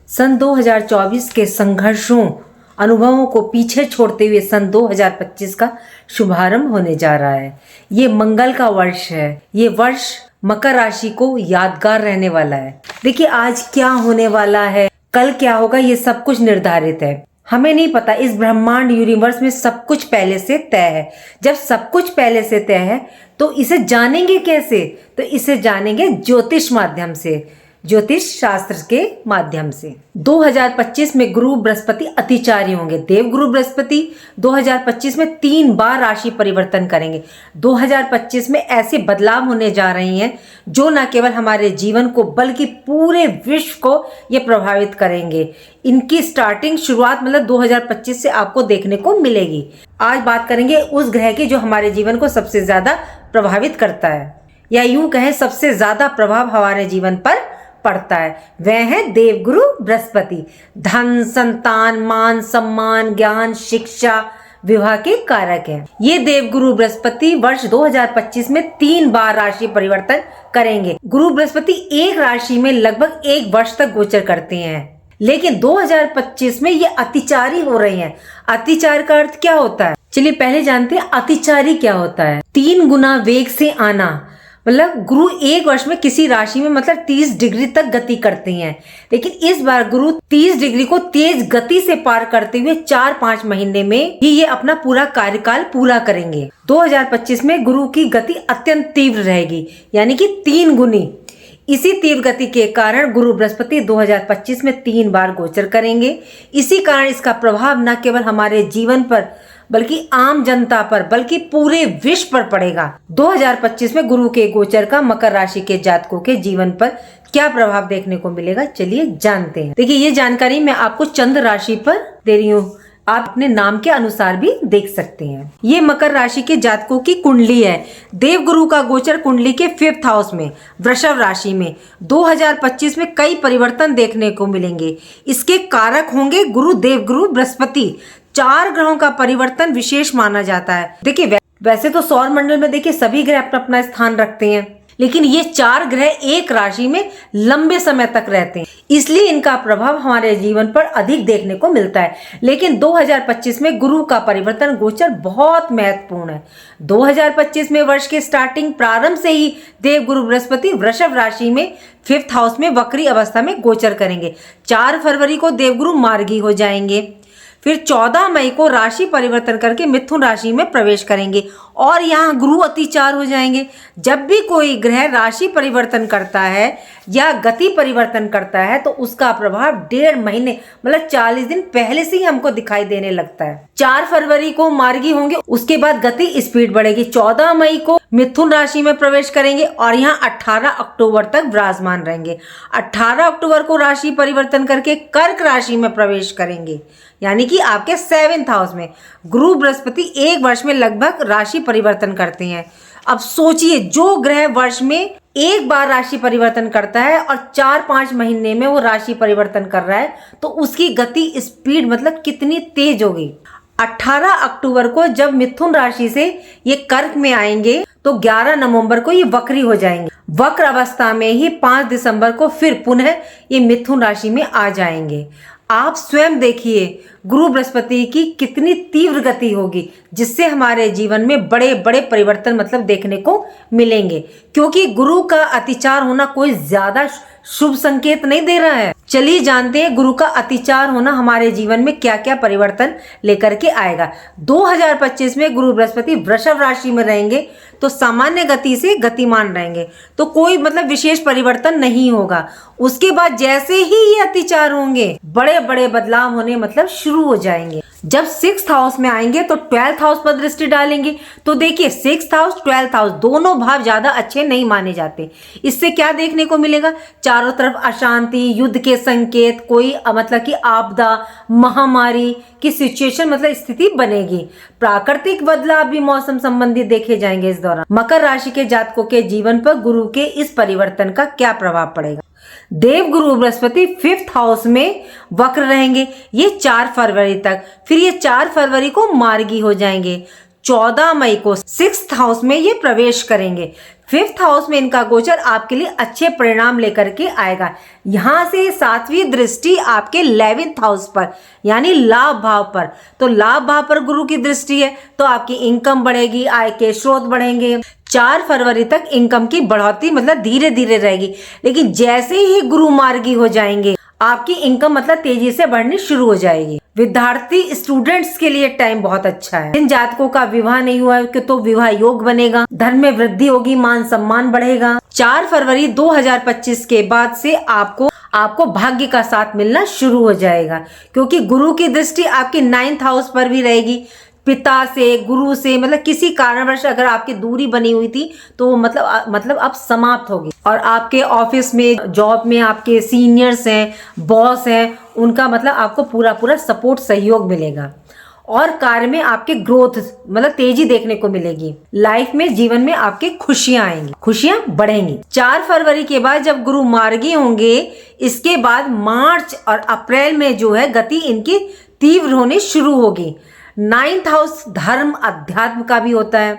सन 2024 के संघर्षों अनुभवों को पीछे छोड़ते हुए सन 2025 का शुभारंभ होने जा रहा है। ये मंगल का वर्ष है। ये वर्ष मकर राशि को यादगार रहने वाला है। देखिए आज क्या होने वाला है, कल क्या होगा, ये सब कुछ निर्धारित है। हमें नहीं पता। इस ब्रह्मांड यूनिवर्स में सब कुछ पहले से तय है। जब सब कुछ पहले से तय है तो इसे जानेंगे कैसे? तो इसे जानेंगे ज्योतिष माध्यम से, ज्योतिष शास्त्र के माध्यम से। 2025 में गुरु बृहस्पति अतिचारी होंगे। देव गुरु बृहस्पति 2025 में 3 बार राशि परिवर्तन करेंगे। 2025 में ऐसे बदलाव होने जा रहे हैं जो न केवल हमारे जीवन को बल्कि पूरे विश्व को ये प्रभावित करेंगे। इनकी शुरुआत मतलब 2025 से आपको देखने को मिलेगी। आज बात करेंगे उस ग्रह की जो हमारे जीवन को सबसे ज्यादा प्रभावित करता है, या यूं कहें सबसे ज्यादा प्रभाव हमारे जीवन पर पड़ता है। वह है देवगुरु बृहस्पति। धन, संतान, मान सम्मान, ज्ञान, शिक्षा, विवाह के कारक हैं। ये देवगुरु बृहस्पति वर्ष 2025 में 3 बार राशि परिवर्तन करेंगे। गुरु बृहस्पति एक राशि में लगभग 1 वर्ष तक गोचर करते हैं, लेकिन 2025 में ये अतिचारी हो रहे हैं। अतिचार का अर्थ क्या होता है? चलिए पहले जानते हैं अतिचारी क्या होता है। 3 गुना वेग से आना, मतलब गुरु एक वर्ष में किसी राशि में मतलब 30 डिग्री तक गति करते हैं, लेकिन इस बार गुरु 30 डिग्री को तेज गति से पार करते हुए 4-5 महीने में ही ये अपना पूरा कार्यकाल पूरा करेंगे। 2025 में गुरु की गति अत्यंत तीव्र रहेगी, यानी कि 3 गुनी। इसी तीव्र गति के कारण गुरु बृहस्पति 2025 में 3 बार गोचर करेंगे। इसी कारण इसका प्रभाव न केवल हमारे जीवन पर बल्कि आम जनता पर बल्कि पूरे विश्व पर पड़ेगा। 2025 में गुरु के गोचर का मकर राशि के जातकों के जीवन पर क्या प्रभाव देखने को मिलेगा, चलिए जानते हैं। देखिए ये जानकारी मैं आपको चंद्र राशि पर दे रही हूँ, आप अपने नाम के अनुसार भी देख सकते हैं। ये मकर राशि के जातकों की कुंडली है। देव गुरु का गोचर कुंडली के 5th हाउस में वृषभ राशि में 2025 में कई परिवर्तन देखने को मिलेंगे। इसके कारक होंगे गुरु देव गुरु बृहस्पति। 4 ग्रहों का परिवर्तन विशेष माना जाता है। देखिए वैसे तो सौर मंडल में देखिए सभी ग्रह अपना अपना स्थान रखते हैं, लेकिन ये 4 ग्रह एक राशि में लंबे समय तक रहते हैं, इसलिए इनका प्रभाव हमारे जीवन पर अधिक देखने को मिलता है। लेकिन 2025 में गुरु का परिवर्तन गोचर बहुत महत्वपूर्ण है। 2025 में वर्ष के स्टार्टिंग प्रारंभ से ही देव गुरु बृहस्पति वृषभ राशि में 5th हाउस में वक्री अवस्था में गोचर करेंगे। 4 फरवरी को देवगुरु मार्गी हो जाएंगे। फिर 14 मई को राशि परिवर्तन करके मिथुन राशि में प्रवेश करेंगे और यहाँ गुरु अतिचार हो जाएंगे। जब भी कोई ग्रह राशि परिवर्तन करता है या गति परिवर्तन करता है तो उसका प्रभाव 1.5 महीने मतलब 40 दिन पहले से ही हमको दिखाई देने लगता है। 4 फरवरी को मार्गी होंगे, उसके बाद गति स्पीड बढ़ेगी। 14 मई को मिथुन राशि में प्रवेश करेंगे और यहाँ 18 अक्टूबर तक विराजमान रहेंगे। 18 अक्टूबर को राशि परिवर्तन करके कर्क राशि में प्रवेश करेंगे, यानी कि आपके 7th हाउस में। गुरु बृहस्पति 1 वर्ष में लगभग राशि परिवर्तन करते हैं। अब सोचिए, जो ग्रह वर्ष में 1 बार राशि परिवर्तन करता है और 4-5 महीने में वो राशि परिवर्तन कर रहा है, तो उसकी गति स्पीड मतलब कितनी तेज होगी। 18 अक्टूबर को जब मिथुन राशि से ये कर्क में आएंगे तो 11 नवंबर को ये वक्री हो जाएंगे। वक्र अवस्था में ही 5 दिसंबर को फिर पुनः ये मिथुन राशि में आ जाएंगे। आप स्वयं देखिए गुरु बृहस्पति की कितनी तीव्र गति होगी, जिससे हमारे जीवन में बड़े बड़े परिवर्तन मतलब देखने को मिलेंगे, क्योंकि गुरु का अतिचार होना कोई ज्यादा शुभ संकेत नहीं दे रहा है। चलिए जानते हैं गुरु का अतिचार होना हमारे जीवन में क्या क्या परिवर्तन लेकर के आएगा। 2025 में गुरु बृहस्पति वृषभ राशि में रहेंगे तो सामान्य गति से गतिमान रहेंगे, तो कोई मतलब विशेष परिवर्तन नहीं होगा। उसके बाद जैसे ही ये अतिचार होंगे बड़े बड़े बदलाव होने मतलब शुरू हो जाएंगे। जब 6th हाउस में आएंगे तो 12th हाउस पर दृष्टि डालेंगे, तो देखिए 6th हाउस 12th हाउस दोनों भाव ज्यादा अच्छे नहीं माने जाते। इससे क्या देखने को मिलेगा? चारों तरफ अशांति, युद्ध के संकेत, कोई मतलब कि आपदा, महामारी की सिचुएशन मतलब स्थिति बनेगी। प्राकृतिक बदलाव भी मौसम संबंधी देखे जाएंगे इस दौरान। मकर राशि के जातकों के जीवन पर गुरु के इस परिवर्तन का क्या प्रभाव पड़ेगा? देव गुरु बृहस्पति 5th हाउस में वक्र रहेंगे ये 4 फरवरी तक, फिर ये 4 फरवरी को मार्गी हो जाएंगे। 14 मई को 6th हाउस में ये प्रवेश करेंगे। 5th हाउस में इनका गोचर आपके लिए अच्छे परिणाम लेकर के आएगा। यहाँ से 7वीं दृष्टि आपके 11th हाउस पर यानी लाभ भाव पर, तो लाभ भाव पर गुरु की दृष्टि है तो आपकी इनकम बढ़ेगी, आय के स्रोत बढ़ेंगे। 4 फरवरी तक इनकम की बढ़ोतरी मतलब धीरे धीरे रहेगी, लेकिन जैसे ही गुरु मार्गी हो जाएंगे आपकी इनकम मतलब तेजी से बढ़नी शुरू हो जाएगी। विद्यार्थी स्टूडेंट्स के लिए टाइम बहुत अच्छा है। जिन जातकों का विवाह नहीं हुआ है तो विवाह योग बनेगा, धन में वृद्धि होगी, मान सम्मान बढ़ेगा। 4 फरवरी 2025 के बाद से आपको भाग्य का साथ मिलना शुरू हो जाएगा, क्योंकि गुरु की दृष्टि आपके 9th हाउस पर भी रहेगी। पिता से, गुरु से मतलब किसी कारणवश अगर आपकी दूरी बनी हुई थी तो मतलब अब समाप्त होगी। और आपके ऑफिस में, जॉब में आपके सीनियर्स हैं, बॉस हैं, उनका मतलब आपको पूरा सपोर्ट सहयोग मिलेगा। और कार्य में आपके ग्रोथ मतलब तेजी देखने को मिलेगी। लाइफ में, जीवन में आपके खुशियां आएंगी, खुशियां बढ़ेंगी। 4 फरवरी के बाद जब गुरु मार्गी होंगे, इसके बाद मार्च और अप्रैल में जो है गति इनकी तीव्र होनी शुरू होगी। 9th हाउस धर्म अध्यात्म का भी होता है,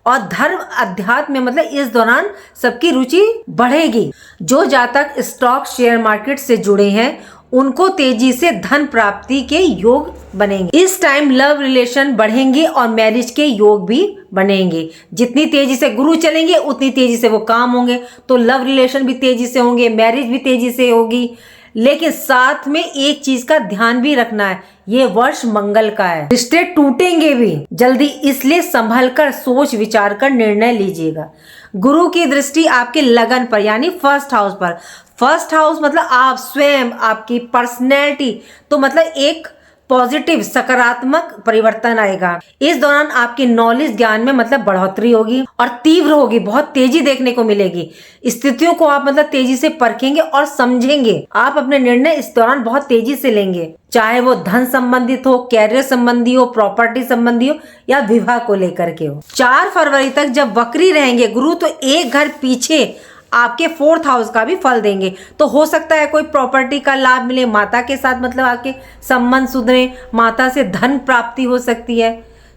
और धर्म अध्यात्म में मतलब इस दौरान सबकी रुचि बढ़ेगी। जो जातक स्टॉक शेयर मार्केट से जुड़े हैं उनको तेजी से धन प्राप्ति के योग बनेंगे। इस टाइम लव रिलेशन बढ़ेंगे और मैरिज के योग भी बनेंगे। जितनी तेजी से गुरु चलेंगे उतनी तेजी से वो काम होंगे, तो लव रिलेशन भी तेजी से होंगे, मैरिज भी तेजी से होगी। लेकिन साथ में एक चीज का ध्यान भी रखना है, ये वर्ष मंगल का है, रिश्ते टूटेंगे भी जल्दी, इसलिए संभल कर सोच विचार कर निर्णय लीजिएगा। गुरु की दृष्टि आपके लगन पर यानी 1st हाउस पर। 1st हाउस मतलब आप स्वयं, आपकी पर्सनैलिटी, तो मतलब एक पॉजिटिव सकारात्मक परिवर्तन आएगा। इस दौरान आपकी नॉलेज, ज्ञान में मतलब बढ़ोतरी होगी और तीव्र होगी, बहुत तेजी देखने को मिलेगी। स्थितियों को आप मतलब तेजी से परखेंगे और समझेंगे। आप अपने निर्णय इस दौरान बहुत तेजी से लेंगे, चाहे वो धन संबंधित हो, कैरियर संबंधी हो, प्रॉपर्टी संबंधी हो या विवाह को लेकर के हो। 4 फरवरी तक जब वक्री रहेंगे गुरु तो एक घर पीछे आपके 4th हाउस का भी फल देंगे, तो हो सकता है कोई प्रॉपर्टी का लाभ मिले, माता के साथ मतलब आपके संबंध सुधरे, माता से धन प्राप्ति हो सकती है।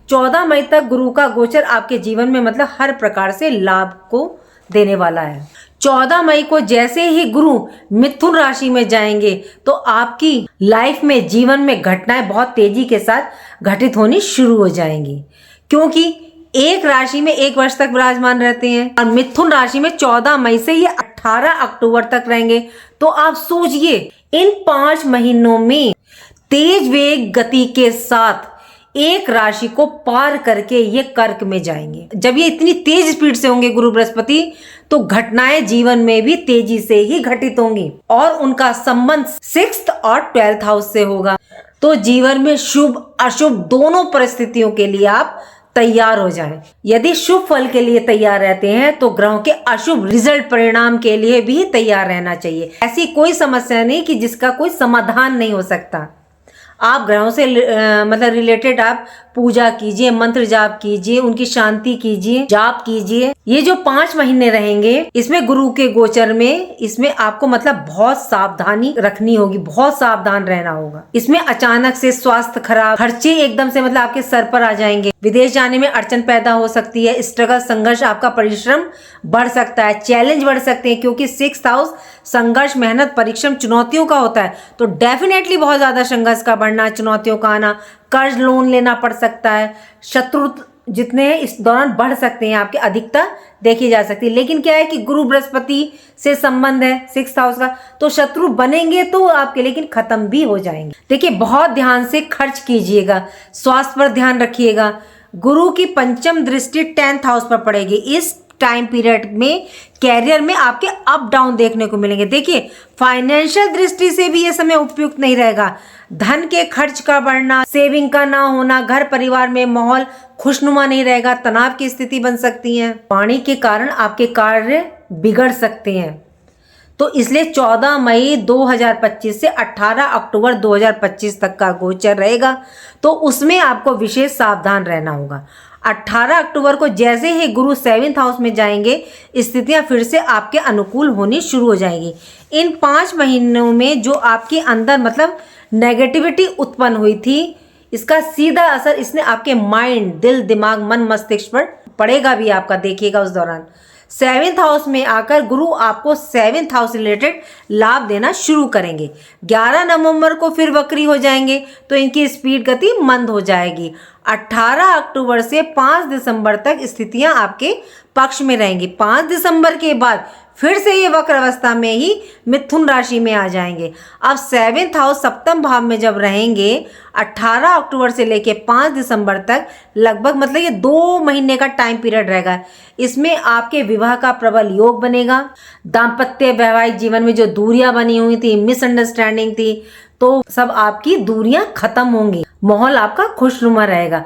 14 मई तक गुरु का गोचर आपके जीवन में मतलब हर प्रकार से लाभ को देने वाला है। 14 मई को जैसे ही गुरु मिथुन राशि में जाएंगे तो आपकी लाइफ में, जीवन में घटनाएं बहुत तेजी के साथ घटित होनी शुरू हो जाएंगी, क्योंकि एक राशि में 1 वर्ष तक विराजमान रहते हैं और मिथुन राशि में 14 मई से ये 18 अक्टूबर तक रहेंगे। तो आप सोचिए इन 5 महीनों में तेज वेग गति के साथ एक राशि को पार करके ये कर्क में जाएंगे। जब ये इतनी तेज स्पीड से होंगे गुरु बृहस्पति, तो घटनाएं जीवन में भी तेजी से ही घटित होंगी और उनका संबंध 6th और 12th हाउस से होगा। तो जीवन में शुभ अशुभ दोनों परिस्थितियों के लिए आप तैयार हो जाएं। यदि शुभ फल के लिए तैयार रहते हैं तो ग्रहों के अशुभ रिजल्ट परिणाम के लिए भी तैयार रहना चाहिए। ऐसी कोई समस्या नहीं कि जिसका कोई समाधान नहीं हो सकता। आप ग्रहों से मतलब रिलेटेड आप पूजा कीजिए, मंत्र जाप कीजिए, उनकी शांति कीजिए, जाप कीजिए। ये जो 5 महीने रहेंगे इसमें गुरु के गोचर में, इसमें आपको मतलब बहुत सावधानी रखनी होगी, बहुत सावधान रहना होगा। इसमें अचानक से स्वास्थ्य खराब, खर्चे एकदम से मतलब आपके सर पर आ जाएंगे, विदेश जाने में अड़चन पैदा हो सकती है, स्ट्रगल संघर्ष, आपका परिश्रम बढ़ सकता है, चैलेंज बढ़ सकते हैं, क्योंकि 6th हाउस संघर्ष, मेहनत, परिश्रम, चुनौतियों का होता है। तो डेफिनेटली बहुत ज्यादा संघर्ष का बढ़ना, चुनौतियों का आना, कर्ज लोन लेना पड़ सकता है, शत्रु जितने हैं इस दौरान बढ़ सकते हैं, आपकी अधिकता देखी जा सकती है। लेकिन क्या है कि गुरु बृहस्पति से संबंध है 6th हाउस का, तो शत्रु बनेंगे तो आपके, लेकिन खत्म भी हो जाएंगे। देखिए बहुत ध्यान से खर्च कीजिएगा, स्वास्थ्य पर ध्यान रखिएगा। गुरु की 5th दृष्टि 10th हाउस पर पड़ेगी। इस टाइम पीरियड में कैरियर में आपके अप डाउन देखने को मिलेंगे। देखिए फाइनेंशियल दृष्टि से भी ये समय उपयुक्त नहीं रहेगा। धन के खर्च का बढ़ना, सेविंग का ना होना, घर परिवार में माहौल खुशनुमा नहीं रहेगा, तनाव की स्थिति बन सकती है, वाणी के कारण आपके कार्य बिगड़ सकते हैं। तो इसलिए 14 मई 2025 से 18 अक्टूबर 2025 तक का गोचर रहेगा, तो उसमें आपको विशेष सावधान रहना होगा। 18 अक्टूबर को जैसे ही गुरु 7th हाउस में जाएंगे, स्थितियां फिर से आपके अनुकूल होनी शुरू हो जाएंगी। इन 5 महीनों में जो आपके अंदर मतलब नेगेटिविटी उत्पन्न हुई थी, इसका सीधा असर इसने आपके माइंड, दिल, दिमाग, मन, मस्तिष्क पर पड़ेगा भी आपका, देखिएगा उस दौरान। 7th हाउस में आकर गुरु आपको 7th हाउस रिलेटेड लाभ देना शुरू करेंगे। 11 नवंबर को फिर वक्री हो जाएंगे तो इनकी स्पीड गति मंद हो जाएगी। 18 अक्टूबर से 5 दिसंबर तक स्थितियां आपके पक्ष में रहेंगी। 5 दिसंबर के बाद फिर से ये वक्र अवस्था में ही मिथुन राशि में आ जाएंगे। अब 7th हाउस सप्तम भाव में जब रहेंगे 18 अक्टूबर से लेके 5 दिसंबर तक, लगभग मतलब ये 2 महीने का टाइम पीरियड रहेगा। इसमें आपके विवाह का प्रबल योग बनेगा। दाम्पत्य वैवाहिक जीवन में जो दूरियां बनी हुई थी, मिसअंडरस्टैंडिंग थी, तो सब आपकी दूरियां खत्म होंगी। माहौल आपका खुशनुमा रहेगा।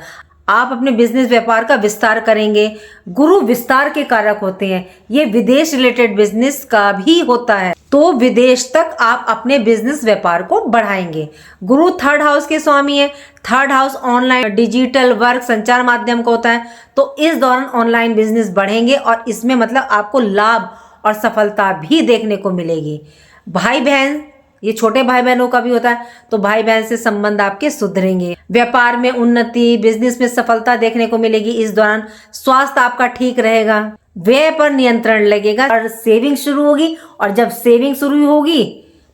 आप अपने बिजनेस व्यापार का विस्तार करेंगे। गुरु विस्तार के कारक होते हैं। ये विदेश रिलेटेड बिजनेस का भी होता है, तो विदेश तक आप अपने बिजनेस व्यापार को बढ़ाएंगे। गुरु 3rd हाउस के स्वामी है। 3rd house online, digital work, संचार माध्यम का होता है, तो इस दौरान ऑनलाइन बिजनेस बढ़ेंगे और इसमें मतलब आपको लाभ और सफलता भी देखने को मिलेगी। भाई बहन, ये छोटे भाई बहनों का भी होता है, तो भाई बहन से संबंध आपके सुधरेंगे। व्यापार में उन्नति, बिजनेस में सफलता देखने को मिलेगी। इस दौरान स्वास्थ्य आपका ठीक रहेगा। व्यय पर नियंत्रण लगेगा और सेविंग शुरू होगी, और जब सेविंग शुरू होगी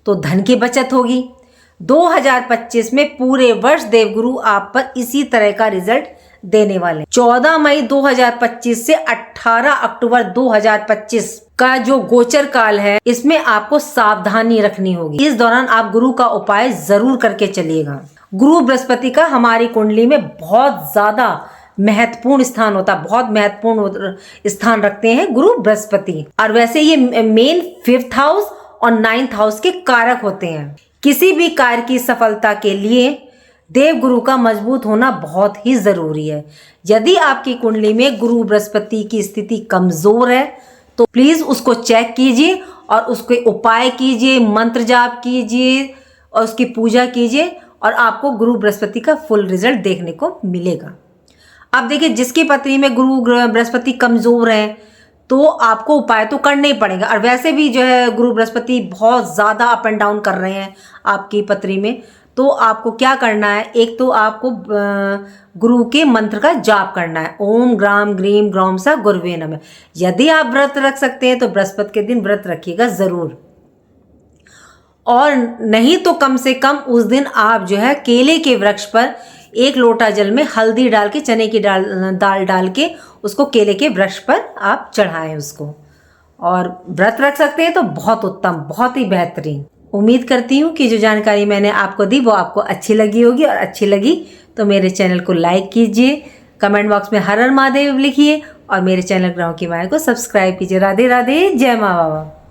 तो धन की बचत होगी। 2025 में पूरे वर्ष देवगुरु आप पर इसी तरह का रिजल्ट देने वाले। 14 मई 2025 से 18 अक्टूबर 2025 का जो गोचर काल है, इसमें आपको सावधानी रखनी होगी। इस दौरान आप गुरु का उपाय जरूर करके चलिएगा। गुरु बृहस्पति का हमारी कुंडली में बहुत ज्यादा महत्वपूर्ण स्थान होता है, बहुत महत्वपूर्ण स्थान रखते हैं गुरु बृहस्पति। और वैसे ये मेन 5th हाउस और 9th हाउस के कारक होते हैं। किसी भी कार्य की सफलता के लिए देव गुरु का मजबूत होना बहुत ही जरूरी है। यदि आपकी कुंडली में गुरु बृहस्पति की स्थिति कमजोर है तो प्लीज उसको चेक कीजिए और उसके उपाय कीजिए, मंत्र जाप कीजिए और उसकी पूजा कीजिए, और आपको गुरु बृहस्पति का फुल रिजल्ट देखने को मिलेगा। अब देखिए, जिसकी पत्री में गुरु बृहस्पति कमजोर है तो आपको उपाय तो करने ही पड़ेगा। और वैसे भी जो है गुरु बृहस्पति बहुत ज़्यादा अप एंड डाउन कर रहे हैं आपकी पत्री में, तो आपको क्या करना है, एक तो आपको गुरु के मंत्र का जाप करना है। ओम ग्राम ग्रीम ग्रौम सा गुरुवे नमः। यदि आप व्रत रख सकते हैं तो बृहस्पति के दिन व्रत रखिएगा ज़रूर, और नहीं तो कम से कम उस दिन आप जो है केले के वृक्ष पर 1 लोटा जल में हल्दी डाल के, चने की दाल डाल के उसको केले के वृक्ष पर आप चढ़ाएं उसको, और व्रत रख सकते हैं तो बहुत उत्तम, बहुत ही बेहतरीन। उम्मीद करती हूँ कि जो जानकारी मैंने आपको दी वो आपको अच्छी लगी होगी, और अच्छी लगी तो मेरे चैनल को लाइक कीजिए, कमेंट बॉक्स में हर हर महादेव लिखिए, और मेरे चैनल ग्रहों की माया को सब्सक्राइब कीजिए। राधे राधे, जय माँ बाबा।